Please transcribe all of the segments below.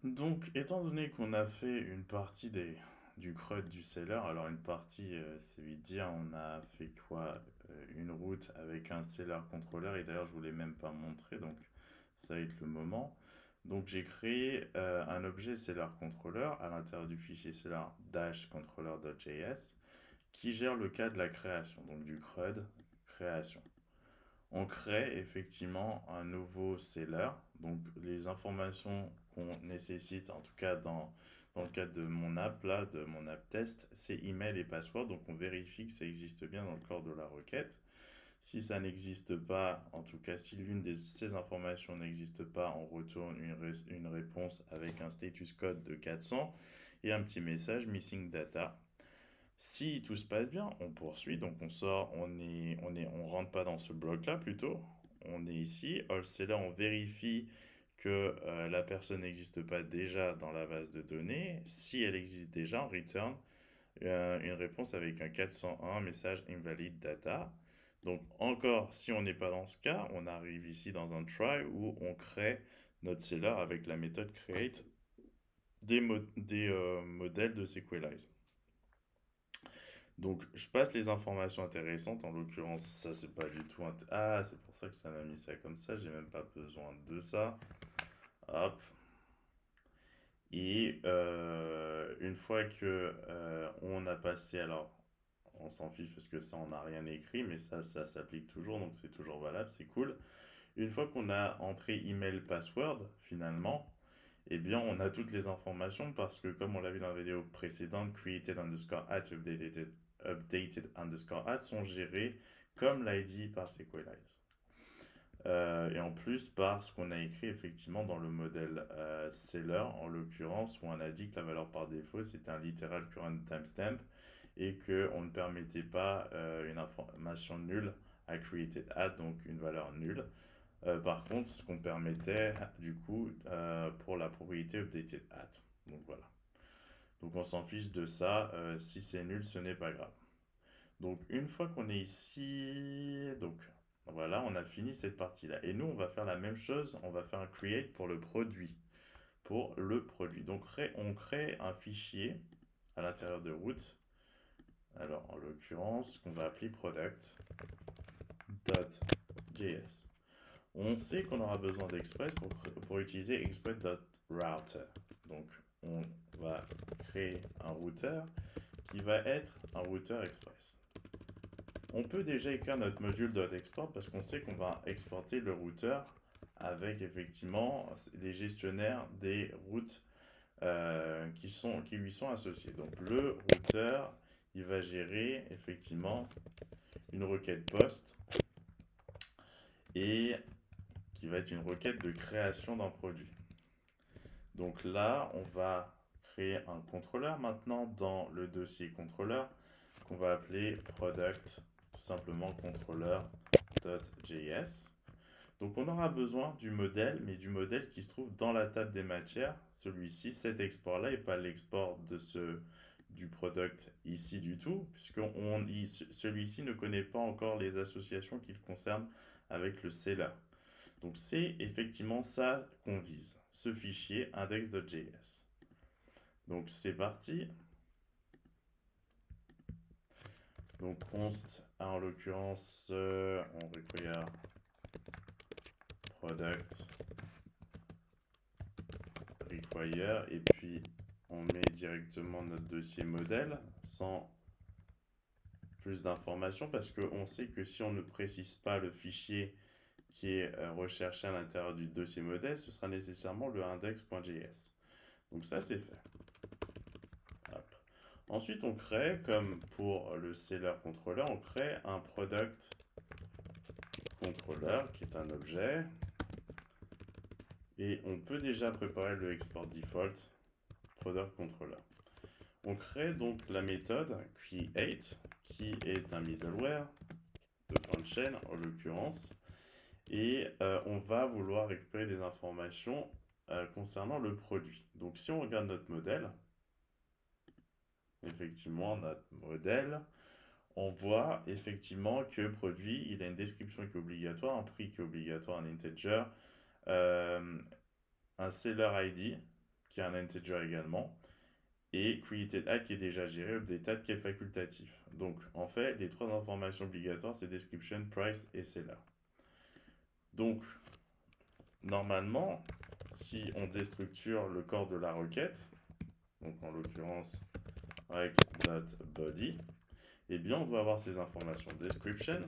Donc, étant donné qu'on a fait une partie du CRUD du seller, alors une partie, c'est vite dire, on a fait quoi? Une route avec un seller contrôleur, et d'ailleurs, je voulais même pas montrer, donc ça va être le moment. Donc, j'ai créé un objet seller controller à l'intérieur du fichier seller-controller.js qui gère le cas de la création, donc du CRUD création. On crée effectivement un nouveau seller. Donc les informations qu'on nécessite, en tout cas dans le cadre de mon app, là, de mon app test, c'est email et password. Donc on vérifie que ça existe bien dans le corps de la requête. Si ça n'existe pas, en tout cas si l'une de ces informations n'existe pas, on retourne une réponse avec un status code de 400 et un petit message missing data. Si tout se passe bien, on poursuit, donc on sort, on rentre pas dans ce bloc-là plutôt. On est ici, Wholesaler, on vérifie que la personne n'existe pas déjà dans la base de données. Si elle existe déjà, on return une réponse avec un 401 message invalid data. Donc encore, si on n'est pas dans ce cas, on arrive ici dans un try où on crée notre seller avec la méthode create des modèles de Sequelize. Donc, je passe les informations intéressantes. En l'occurrence, ça, c'est pas du tout. Ah, c'est pour ça que ça m'a mis ça comme ça. J'ai même pas besoin de ça. Hop. Et une fois que on a passé, alors, on s'en fiche parce que ça, on n'a rien écrit, mais ça s'applique toujours, donc c'est toujours valable, c'est cool. Une fois qu'on a entré email, password, finalement, eh bien, on a toutes les informations parce que, comme on l'a vu dans la vidéo précédente, created underscore at, updated underscore at sont gérés comme l'ID par Sequelize. Et en plus, par ce qu'on a écrit effectivement dans le modèle seller, en l'occurrence, où on a dit que la valeur par défaut c'était un literal current timestamp et qu'on ne permettait pas une information nulle à created at, donc une valeur nulle. Par contre, ce qu'on permettait du coup pour la propriété updated at. Donc voilà. Donc on s'en fiche de ça. Si c'est nul, ce n'est pas grave. Donc une fois qu'on est ici, donc voilà, on a fini cette partie-là. Et nous, on va faire la même chose. On va faire un create pour le produit. Pour le produit. Donc on crée un fichier à l'intérieur de root. Alors en l'occurrence, qu'on va appeler product.js. On sait qu'on aura besoin d'Express pour utiliser express.router. Donc, on va créer un routeur qui va être un routeur Express. On peut déjà écrire notre module.export parce qu'on sait qu'on va exporter le routeur avec effectivement les gestionnaires des routes qui lui sont associés. Donc, le routeur, il va gérer effectivement une requête post et qui va être une requête de création d'un produit. Donc là, on va créer un contrôleur maintenant dans le dossier contrôleur qu'on va appeler product tout simplement controller.js. Donc on aura besoin du modèle, mais du modèle qui se trouve dans la table des matières. Celui-ci, cet export-là, et pas l'export du product ici du tout, puisque celui-ci ne connaît pas encore les associations qu'il concerne avec le seller. Donc c'est effectivement ça qu'on vise, ce fichier index.js. Donc c'est parti. Donc const, en l'occurrence, on requiert product require et puis on met directement notre dossier modèle sans plus d'informations parce qu'on sait que si on ne précise pas le fichier qui est recherché à l'intérieur du dossier modèle, ce sera nécessairement le index.js. Donc ça c'est fait. Hop. Ensuite, on crée, comme pour le seller controller, on crée un product controller qui est un objet. Et on peut déjà préparer le export default product controller. On crée donc la méthode create qui est un middleware de function en l'occurrence. Et on va vouloir récupérer des informations concernant le produit. Donc si on regarde notre modèle, effectivement notre modèle, on voit effectivement que produit, il a une description qui est obligatoire, un prix qui est obligatoire, un integer, euh, un seller ID qui est un integer également, et created_add qui est déjà géré, updated qui est facultatif. Donc en fait, les trois informations obligatoires, c'est description, price et seller. Donc normalement, si on déstructure le corps de la requête, donc en l'occurrence rec.body, eh bien on doit avoir ces informations description,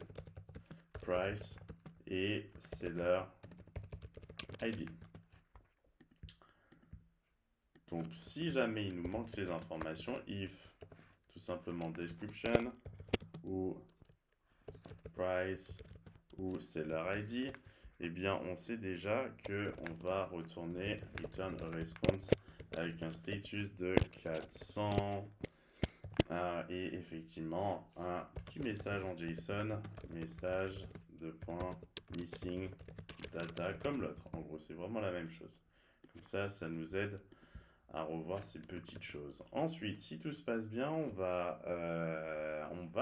price et seller ID. Donc si jamais il nous manque ces informations, if tout simplement description ou price ou seller ID, eh bien on sait déjà que on va retourner return a response avec un status de 400 et effectivement un petit message en JSON, message de point missing data comme l'autre. En gros, c'est vraiment la même chose. Donc ça nous aide à revoir ces petites choses. Ensuite, si tout se passe bien, on va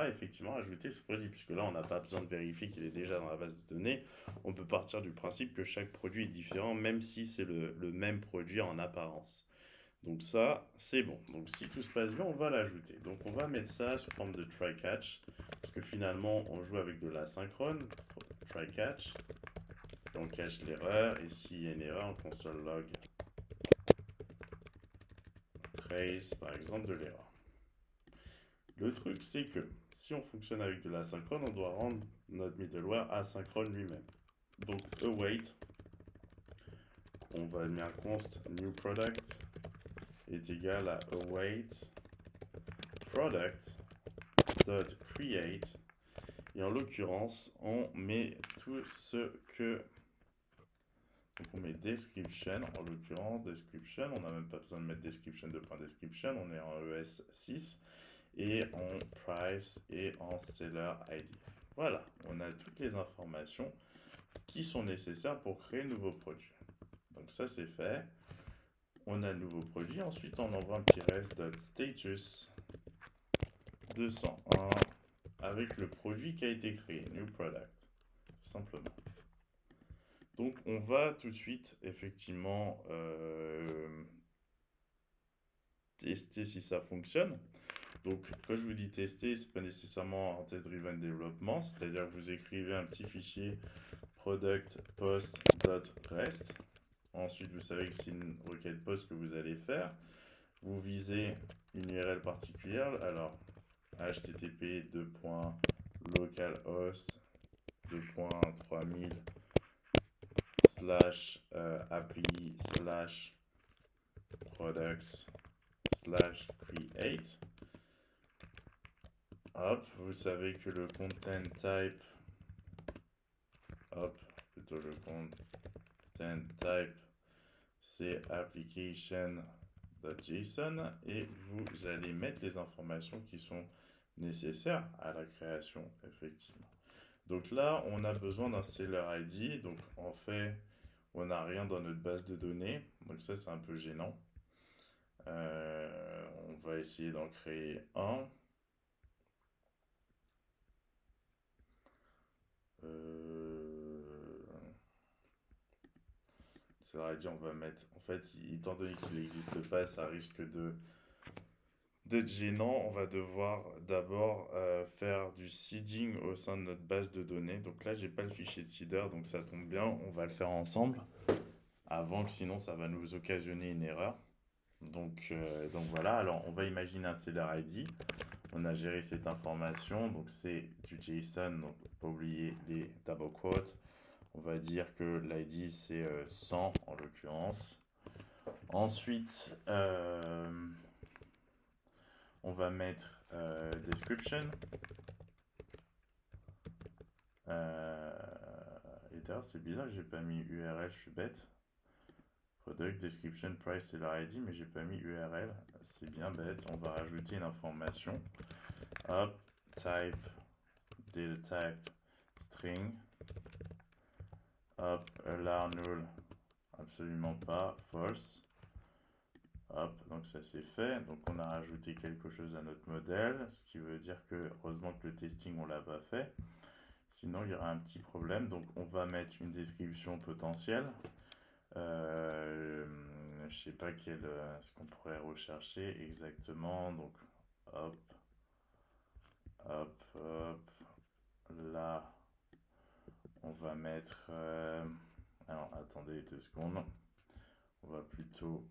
effectivement ajouter ce produit, puisque là, on n'a pas besoin de vérifier qu'il est déjà dans la base de données. On peut partir du principe que chaque produit est différent, même si c'est le même produit en apparence. Donc ça, c'est bon. Donc si tout se passe bien, on va l'ajouter. Donc on va mettre ça sous forme de try-catch, parce que finalement, on joue avec de l'asynchrone, try-catch, on cache l'erreur, et s'il y a une erreur, on console log trace, par exemple, de l'erreur. Le truc, c'est que si on fonctionne avec de l'asynchrone, on doit rendre notre middleware asynchrone lui-même. Donc await, on va mettre un const new product est égal à await product dot create, et en l'occurrence on met tout ce que, donc on met description, en l'occurrence description, on n'a même pas besoin de mettre description de point description, on est en ES6 et en price et en seller ID. Voilà, on a toutes les informations qui sont nécessaires pour créer le nouveau produit. Donc ça c'est fait. On a le nouveau produit. Ensuite on envoie un petit rest.status 201 avec le produit qui a été créé, new product, tout simplement. Donc on va tout de suite effectivement tester si ça fonctionne. Donc, quand je vous dis tester, ce n'est pas nécessairement un test-driven développement, c'est-à-dire que vous écrivez un petit fichier product post.rest. Ensuite, vous savez que c'est une requête post que vous allez faire. Vous visez une URL particulière, alors http localhost 2.3000 appli products create. Hop, vous savez que le content type, le content type, c'est application.json, et vous allez mettre les informations qui sont nécessaires à la création, effectivement. Donc là, on a besoin d'un seller ID, donc en fait, on n'a rien dans notre base de données, donc ça c'est un peu gênant. On va essayer d'en créer un. Seller ID, on va mettre, en fait, étant donné qu'il n'existe pas, ça risque d'être gênant. On va devoir d'abord faire du seeding au sein de notre base de données. Donc là, j'ai pas le fichier de seeder, donc ça tombe bien, on va le faire ensemble avant que sinon ça va nous occasionner une erreur. Donc voilà, alors on va imaginer un seller ID. On a géré cette information, donc c'est du JSON, donc pas oublier les double quotes. On va dire que l'ID c'est 100 en l'occurrence. Ensuite, on va mettre description. Et d'ailleurs, c'est bizarre que j'ai pas mis URL, je suis bête. Product, description, price, seller ID, mais j'ai pas mis URL. C'est bien bête. On va rajouter une information. Hop, type, data type, string. Hop, allow null, absolument pas, false. Hop, donc ça c'est fait. Donc on a rajouté quelque chose à notre modèle, ce qui veut dire que heureusement que le testing on l'a pas fait. Sinon il y aura un petit problème. Donc on va mettre une description potentielle. je sais pas ce qu'on pourrait rechercher exactement. Donc, hop, hop, hop. Là, on va mettre... alors, attendez 2 secondes. On va plutôt...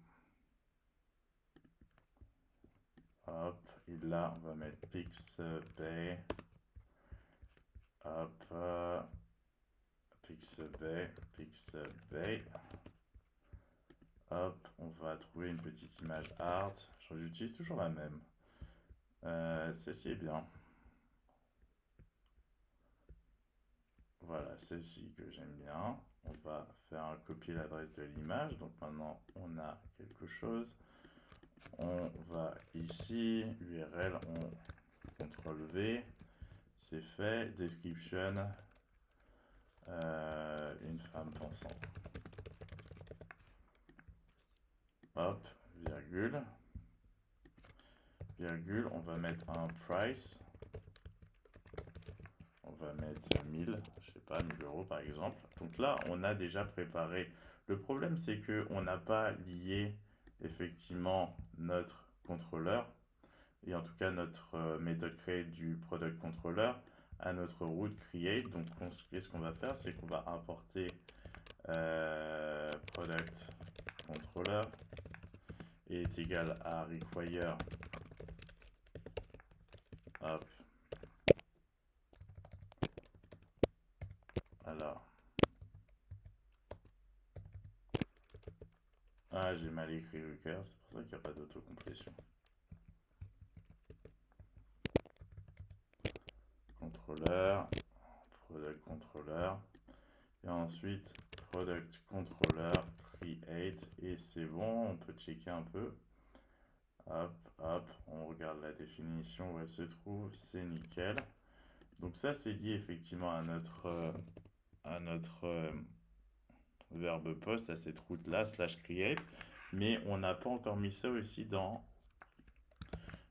Hop, et là, on va mettre Pixabay. Hop, Pixabay, Pixabay. Hop, on va trouver une petite image art. J'utilise toujours la même. Celle-ci est bien. Voilà, celle-ci que j'aime bien. On va faire un copier l'adresse de l'image. Donc maintenant, on a quelque chose. On va ici, URL, on CTRL V. C'est fait. Description. Une femme pensante. Hop, virgule. Virgule, on va mettre un price. On va mettre 1000, je sais pas, 1000 euros par exemple. Donc là, on a déjà préparé. Le problème, c'est qu'on n'a pas lié effectivement notre contrôleur, et en tout cas notre méthode create du product controller à notre route create. Donc, qu'est-ce qu'on va faire? C'est qu'on va importer product controller est égal à require. Hop. Alors. Ah, j'ai mal écrit require, c'est pour ça qu'il n'y a pas d'autocomplétion. Controller, product controller, et ensuite product controller create, et c'est bon, on peut checker un peu. Hop, hop, on regarde la définition où elle se trouve, c'est nickel. Donc ça, c'est lié effectivement à notre verbe post, à cette route-là, /create, mais on n'a pas encore mis ça aussi dans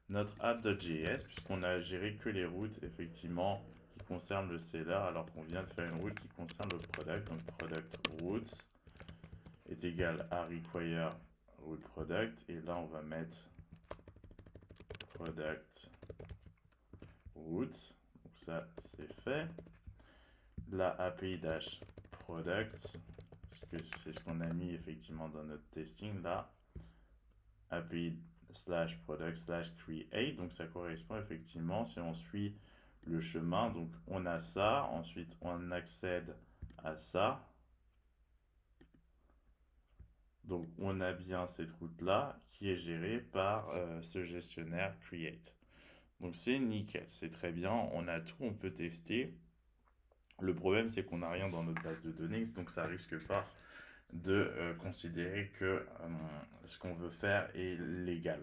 notre app.js, puisqu'on a géré que les routes, effectivement, qui concernent le seller, alors qu'on vient de faire une route qui concerne le product. Donc, product route est égal à require route product, et là, on va mettre product route. Donc, ça, c'est fait. La API dash product, parce que c'est ce qu'on a mis effectivement dans notre testing là. API /product/create, donc ça correspond effectivement si on suit le chemin. Donc on a ça, ensuite on accède à ça. Donc on a bien cette route là qui est gérée par ce gestionnaire create. Donc c'est nickel, c'est très bien, on a tout, on peut tester. Le problème c'est qu'on n'a rien dans notre base de données, donc ça risque pas de considérer que ce qu'on veut faire est légal.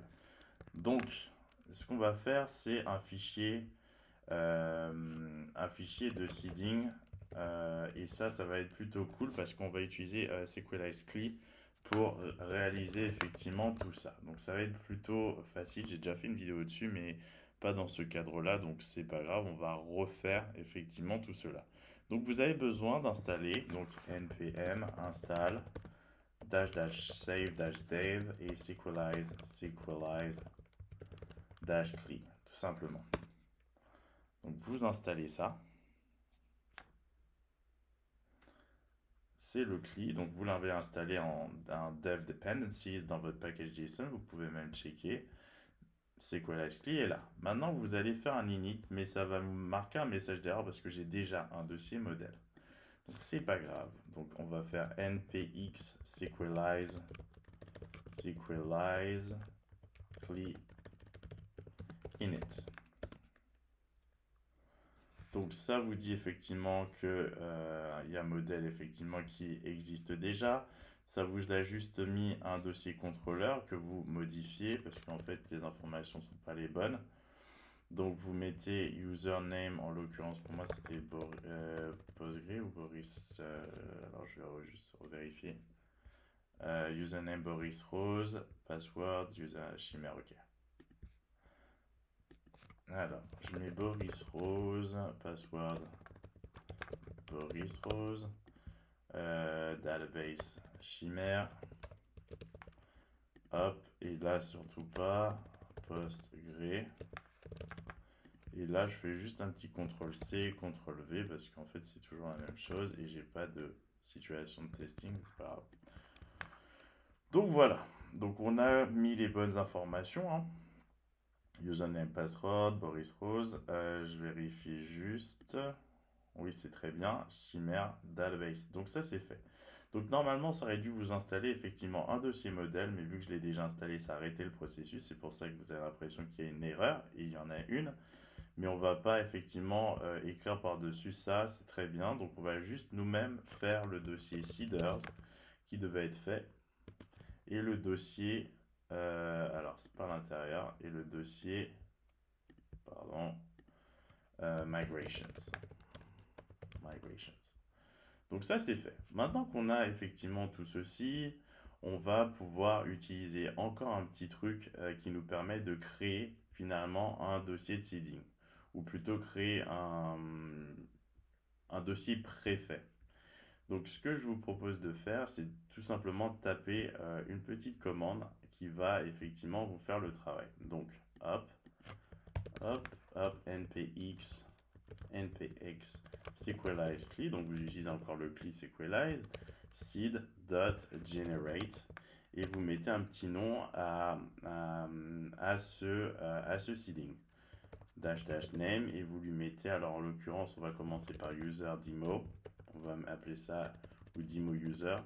Donc, ce qu'on va faire, c'est un fichier de seeding. Et ça va être plutôt cool parce qu'on va utiliser Sequelize CLI pour réaliser effectivement tout ça. Donc, ça va être plutôt facile. J'ai déjà fait une vidéo dessus, mais pas dans ce cadre-là. Donc, c'est pas grave. On va refaire effectivement tout cela. Donc, vous avez besoin d'installer donc npm install --save -dave et Sequelize -CLI, tout simplement. Donc vous installez ça. C'est le CLI, donc vous l'avez installé en dev dependencies dans votre package JSON. Vous pouvez même checker. Sequelize CLI est là. Maintenant, vous allez faire un init, mais ça va vous marquer un message d'erreur parce que j'ai déjà un dossier modèle. Donc c'est pas grave. Donc on va faire npx Sequelize CLI init. Donc ça vous dit effectivement que y a un modèle effectivement qui existe déjà. Ça vous a juste mis un dossier contrôleur que vous modifiez parce qu'en fait les informations ne sont pas les bonnes. Donc vous mettez username, en l'occurrence pour moi c'était Postgre ou Boris, alors je vais juste vérifier. Username Boris Rose, password user chimère, ok. Alors, je mets Boris Rose, password Boris Rose, database chimère. hop, et là surtout pas, PostgreSQL. Et là, je fais juste un petit CTRL-C, CTRL-V, parce qu'en fait, c'est toujours la même chose, et j'ai pas de situation de testing, c'est pas grave. Donc voilà, donc on a mis les bonnes informations, hein. Username, password, Boris Rose, je vérifie juste, oui c'est très bien, Chimère, database, donc ça c'est fait. Donc normalement ça aurait dû vous installer effectivement un dossier modèle, mais vu que je l'ai déjà installé, ça a arrêté le processus, c'est pour ça que vous avez l'impression qu'il y a une erreur, et il y en a une. Mais on va pas effectivement écrire par-dessus ça, c'est très bien. Donc on va juste nous-mêmes faire le dossier seeders qui devait être fait. Et le dossier, alors c'est pas l'intérieur, et le dossier, pardon, migrations. Migrations. Donc ça c'est fait. Maintenant qu'on a effectivement tout ceci, on va pouvoir utiliser encore un petit truc qui nous permet de créer finalement un dossier de seeding, ou plutôt créer un dossier préfet. Donc ce que je vous propose de faire, c'est tout simplement de taper une petite commande qui va effectivement vous faire le travail. Donc hop, hop, hop, npx, npx, sequelize CLI, donc vous utilisez encore le CLI sequelize, seed.generate, et vous mettez un petit nom à ce seeding. Dash name, et vous lui mettez, alors en l'occurrence on va commencer par user demo, on va appeler ça, ou demo user,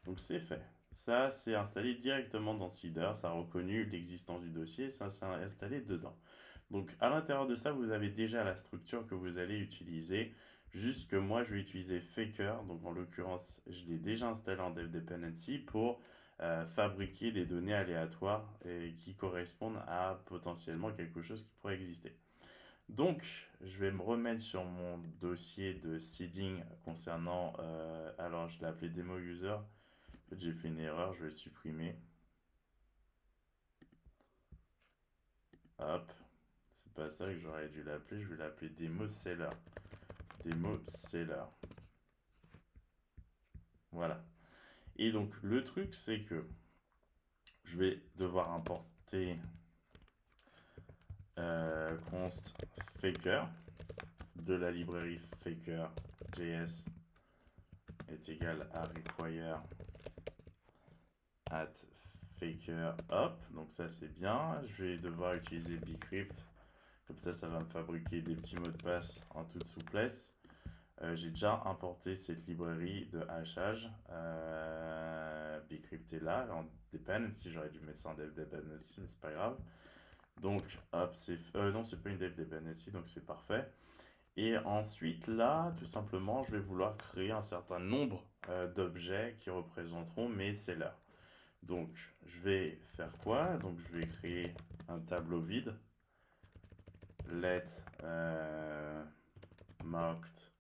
donc c'est fait. Ça c'est installé directement dans Seeder, ça a reconnu l'existence du dossier, ça s'est installé dedans. Donc à l'intérieur de ça vous avez déjà la structure que vous allez utiliser, juste que moi je vais utiliser Faker, donc en l'occurrence je l'ai déjà installé en dev dependency pour fabriquer des données aléatoires et qui correspondent à potentiellement quelque chose qui pourrait exister. Donc, je vais me remettre sur mon dossier de seeding concernant, alors je l'ai appelé demo user, en fait j'ai fait une erreur, je vais le supprimer. Hop, c'est pas ça que j'aurais dû l'appeler, je vais l'appeler demo seller. Demo seller. Voilà. Et donc, le truc, c'est que je vais devoir importer const faker de la librairie faker.js est égal à require at faker hop, donc ça c'est bien. Je vais devoir utiliser bcrypt, comme ça va me fabriquer des petits mots de passe en toute souplesse. J'ai déjà importé cette librairie de hachage, bcrypt est là en dependency, j'aurais dû mettre ça en dev dependency mais c'est pas grave. Donc hop, non c'est pas une dev dependency donc c'est parfait. Et ensuite, là, tout simplement, je vais vouloir créer un certain nombre d'objets qui représenteront mes sellers. Donc, je vais faire quoi? Donc, je vais créer un tableau vide. Let marked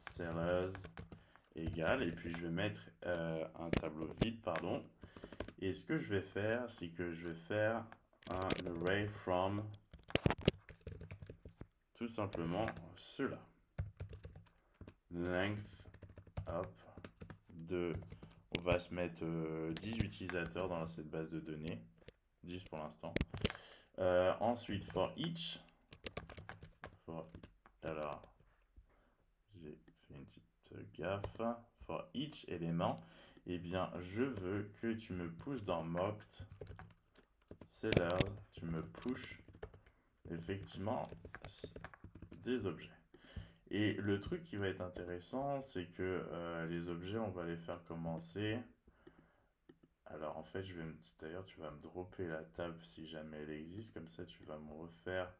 sellers égale. Et puis, je vais mettre un tableau vide, pardon. Et ce que je vais faire, c'est que je vais faire un array from tout simplement cela. Length, hop, on va se mettre 10 utilisateurs dans cette base de données, 10 pour l'instant. Ensuite, for each, alors, j'ai fait une petite gaffe, for each élément, eh bien, je veux que tu me pousses dans mocked sellers, tu me pushes effectivement des objets. Et le truc qui va être intéressant, c'est que les objets, on va les faire commencer. Alors en fait, d'ailleurs, tu vas me dropper la table si jamais elle existe. Comme ça, tu vas me refaire.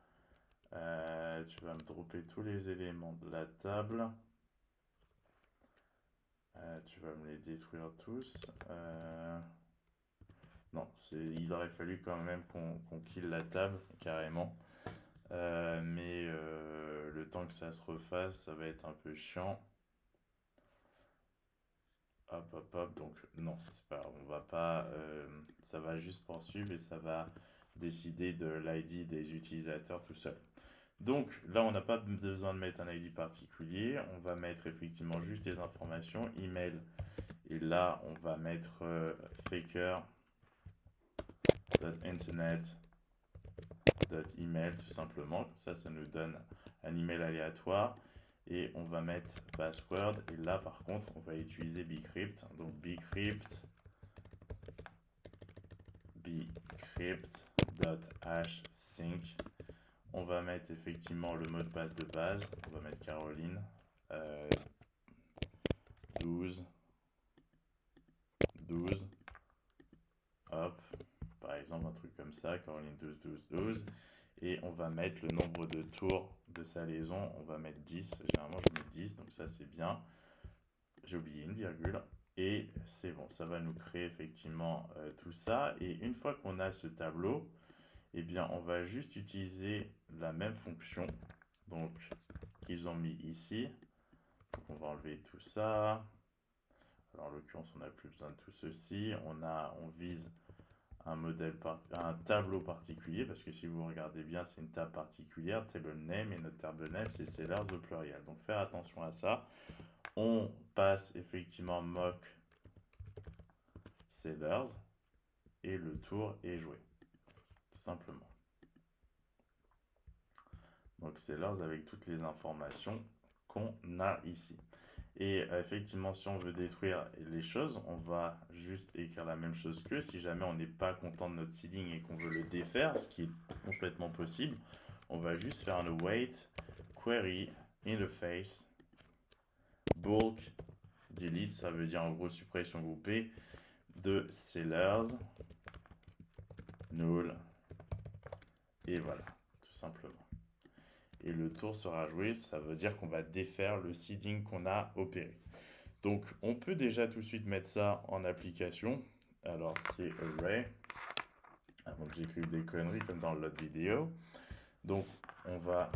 Tu vas me dropper tous les éléments de la table. Tu vas me les détruire tous. Non, il aurait fallu quand même qu'on kill la table carrément. Mais le temps que ça se refasse, ça va être un peu chiant. Hop, hop, hop. Donc, non, c'est pas, on va pas. Ça va juste poursuivre et ça va décider de l'ID des utilisateurs tout seul. Donc là, on n'a pas besoin de mettre un ID particulier. On va mettre effectivement juste des informations, email. Et là, on va mettre faker.internet.email tout simplement. Comme ça nous donne un email aléatoire. Et on va mettre password. Et là, par contre, on va utiliser bcrypt. Donc bcrypt.hashsync. On va mettre effectivement le mot de passe de base. On va mettre Caroline 12 12. Hop, par exemple, un truc comme ça, Caroline 12 12 12. Et on va mettre le nombre de tours de sa liaison. On va mettre 10. Généralement, je mets 10, donc ça c'est bien. J'ai oublié une virgule. Et c'est bon, ça va nous créer effectivement tout ça. Et une fois qu'on a ce tableau, eh bien, on va juste utiliser la même fonction donc qu'ils ont mis ici. Donc, on va enlever tout ça. Alors, en l'occurrence, on n'a plus besoin de tout ceci. On vise un tableau particulier parce que si vous regardez bien, c'est une table particulière, table name, et notre table name, c'est sellers au pluriel. Donc, faire attention à ça. On passe effectivement mock sellers et le tour est joué, tout simplement. Donc sellers avec toutes les informations qu'on a ici. Et effectivement, si on veut détruire les choses, on va juste écrire la même chose que si jamais on n'est pas content de notre seeding et qu'on veut le défaire, ce qui est complètement possible, on va juste faire un await query interface bulk delete, ça veut dire en gros suppression groupée de sellers null et voilà, tout simplement. Et le tour sera joué, ça veut dire qu'on va défaire le seeding qu'on a opéré. Donc on peut déjà tout de suite mettre ça en application. Alors c'est array, avant que j'écrive des conneries comme dans l'autre vidéo. Donc on va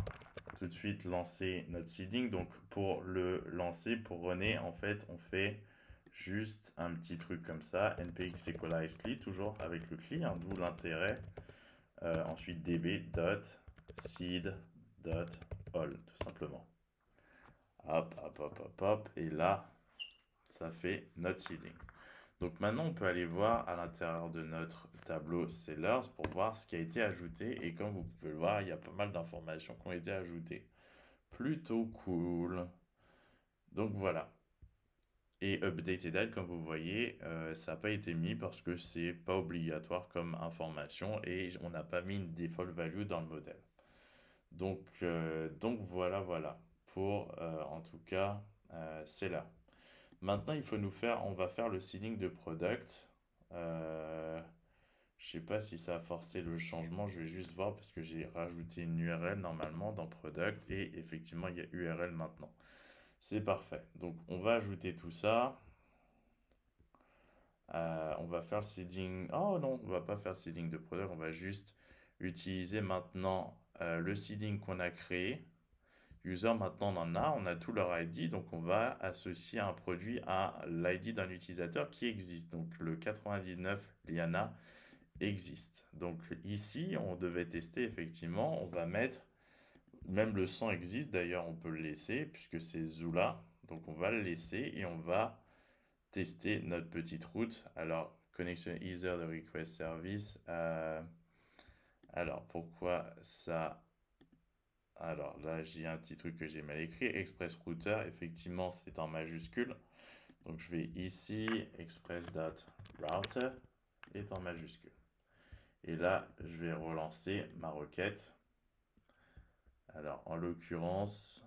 tout de suite lancer notre seeding. Donc pour le lancer, pour runner, en fait on fait juste un petit truc comme ça, npx equalize cli, toujours avec le cli, hein, d'où l'intérêt. Ensuite db.seed.all, tout simplement. Hop, hop, hop, hop, hop, et là, ça fait notre seeding. Donc maintenant, on peut aller voir à l'intérieur de notre tableau sellers pour voir ce qui a été ajouté. Et comme vous pouvez le voir, il y a pas mal d'informations qui ont été ajoutées. Plutôt cool. Donc voilà. Et updated, comme vous voyez, ça n'a pas été mis parce que c'est pas obligatoire comme information et on n'a pas mis une default value dans le modèle. Donc voilà, voilà. Pour, en tout cas, c'est là. Maintenant, on va faire le seeding de product. Je sais pas si ça a forcé le changement, je vais juste voir parce que j'ai rajouté une URL normalement dans product et effectivement il y a URL maintenant. C'est parfait. Donc on va ajouter tout ça. On va faire le seeding. Oh non, on va pas faire le seeding de product, on va juste utiliser maintenant le seeding qu'on a créé. User, maintenant on a tout leur ID, donc on va associer un produit à l'ID d'un utilisateur qui existe. Donc le 99 Liana existe. Donc ici, on devait tester effectivement, on va mettre, même le 100 existe d'ailleurs, on peut le laisser puisque c'est Zula. Donc on va le laisser et on va tester notre petite route. Alors, connection either de request service. Alors pourquoi ça? Alors là, j'ai un petit truc que j'ai mal écrit. Express router, effectivement, c'est en majuscule. Donc je vais ici, express.router est en majuscule. Et là, je vais relancer ma requête. Alors, en l'occurrence,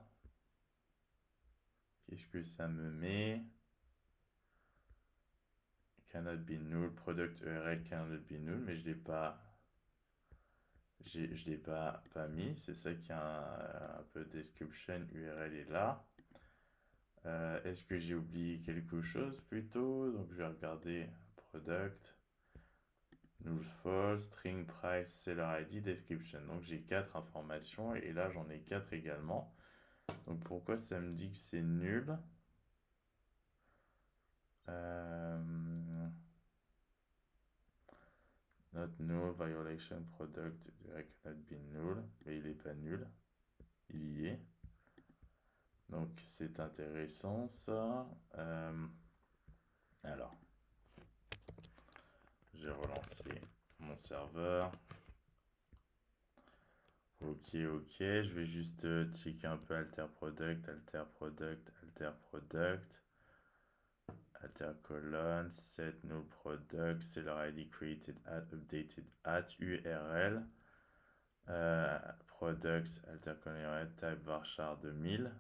qu'est-ce que ça me met? Cannot be null, product URL cannot be null, mais je l'ai pas mis. C'est ça qui a un peu description URL est là. Est-ce que j'ai oublié quelque chose plutôt? Donc, je vais regarder product. Null false, string price, seller ID, description. Donc j'ai 4 informations et là j'en ai 4 également. Donc pourquoi ça me dit que c'est nul? Not null, violation, product, cannot be null. Mais il n'est pas nul. il y est. Donc c'est intéressant ça. Alors, j'ai relancé mon serveur. Ok, ok, je vais juste checker un peu alter product, alter product, alter product, alter colon, set null product, seller ID created at, updated at, URL, products, alter colon, type varchar 2000,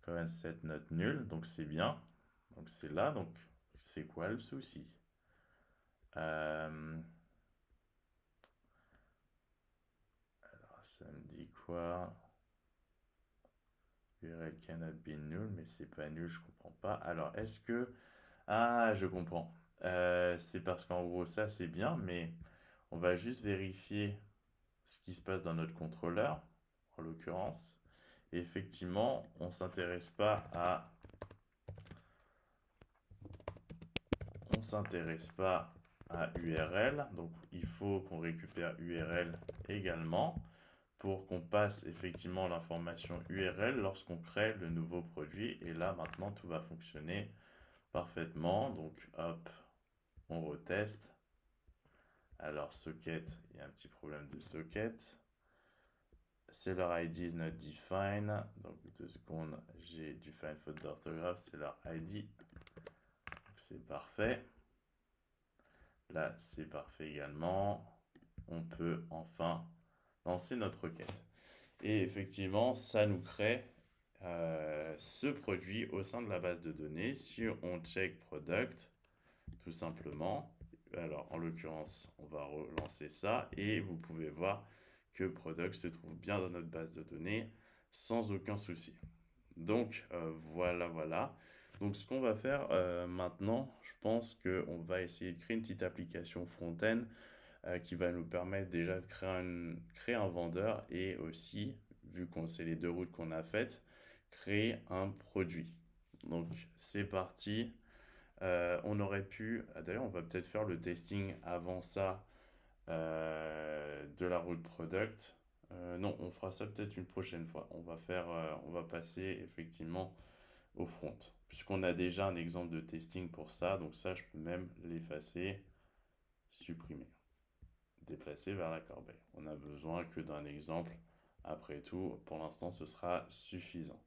colon set not null, donc c'est bien, donc c'est là, donc c'est quoi le souci? Alors ça me dit quoi? URL cannot be null, mais c'est pas nul, je comprends pas. Alors, est-ce que... Ah, je comprends. C'est parce qu'en gros, ça c'est bien, mais on va juste vérifier ce qui se passe dans notre contrôleur, en l'occurrence. Et effectivement, on s'intéresse pas à URL, donc il faut qu'on récupère URL également pour qu'on passe effectivement l'information URL lorsqu'on crée le nouveau produit. Et là, maintenant, tout va fonctionner parfaitement. Donc, hop, on reteste. Alors, socket, il y a un petit problème de socket. Seller ID is not defined. Donc, 2 secondes, j'ai define faute d'orthographe. Seller ID. C'est parfait. Là, c'est parfait également. On peut enfin lancer notre requête. Et effectivement, ça nous crée ce produit au sein de la base de données. Si on check product, tout simplement, alors en l'occurrence, on va relancer ça et vous pouvez voir que product se trouve bien dans notre base de données sans aucun souci. Donc voilà, voilà. Donc ce qu'on va faire maintenant, je pense qu'on va essayer de créer une petite application front-end qui va nous permettre déjà de créer un vendeur et aussi, vu qu'on c'est les deux routes qu'on a faites, créer un produit. Donc c'est parti. On aurait pu, d'ailleurs on va peut-être faire le testing avant ça de la route product. Non, on fera ça peut-être une prochaine fois. On va passer effectivement au front, puisqu'on a déjà un exemple de testing pour ça. Donc ça, je peux même l'effacer, supprimer, déplacer vers la corbeille. On n'a besoin que d'un exemple. Après tout, pour l'instant, ce sera suffisant.